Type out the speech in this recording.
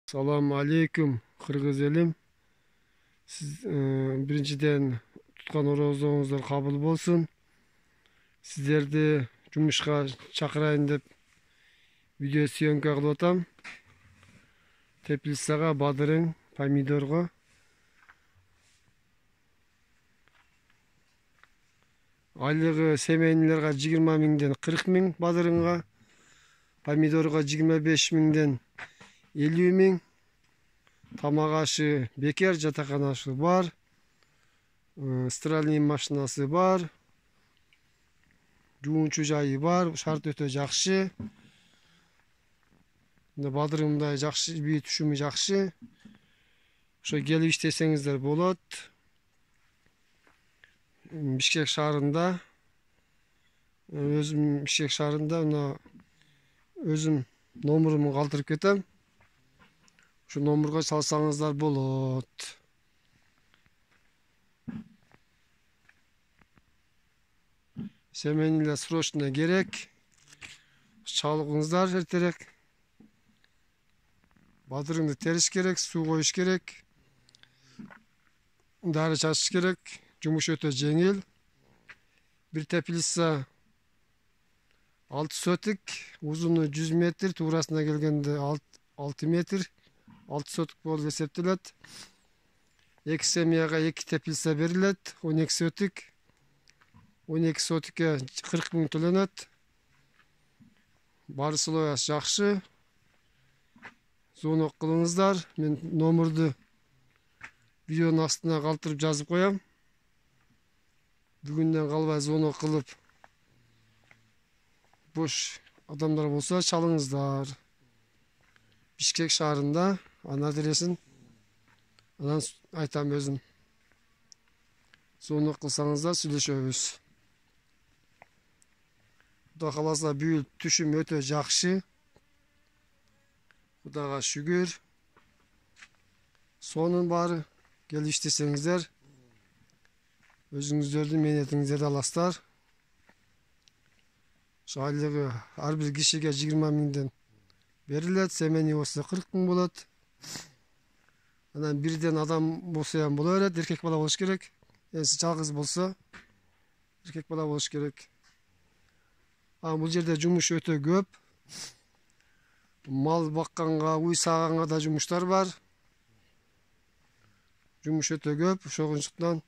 Assalamu alaikum Kırgız elim. Siz birinciden tutkan orozdoğunuzlar kabul bolsun. Sizlerdi jumuşka çakırayın dep video syomka kılıp atam. Teplitsaga, badырың, помидорго. Айлыгы семейнилерге 20 миңден 40 миң, бадырыңга, помидорго 25 миңден 50 миң. Тамак ашы бекер, жатакана ашы бар. Стиральный машинасы бар. Жуунчу жайы бар. Шарт өтө жакшы. Бадырымдай жакшы, бий түшүмү жакшы. Ошо келип иштесеңиздер болот. Бишкек шаарында. Өзүм Бишкек шаарында өзүм номурумду калтырып кетем. Şu nomurga çalsanızlar bolot. Semeniyle sroçna gerek. Çalgınızlar erterek. Badırыңды teriş gerek, su koyuş gerek. Dara çaşış gerek. Jumuş ötө жеңил. Bir tepilissa 6 sötük, uzunu 100 metr, tuğrasına gelgende 6 metr. 6 sötük bol esептелет. 2 семьяга 2 тепилсе берилет, 12 sötük. 12 sötükке 40 миң төлөнөт. Бары слоясы жакшы. Звонок кылыңыздар. Мен номурду видеонун астына калтырып жазып коем. Бүгүндөн калбай звонок кылып, бош адамдар болсо чалыңыздар. Бишкек шаарында ана адресин анан айтам өзүм. Звонок кылсаңыздар сүйлөшөбүз. Кудай кааласа бүйүл түшүм өтө жакшы. Кудайга шүгүр. Сонун баары келип иштесеңиздер, өзүңүздөрдүн мээнетиңиздерди аласыздар. Айлыгы ар бир кишиге 20 миңден берилет, семени болсо 40 миң болот. Анан бирден адам болсо ham боло берет, эркек бала болуш керек. Эси жалгыз болсо эркек бала болуш керек. Бул жерде жумуш өтө көп. Мал бакканга, уй саганга да жумуштар бар. Жумуш өтө көп, ошондуктан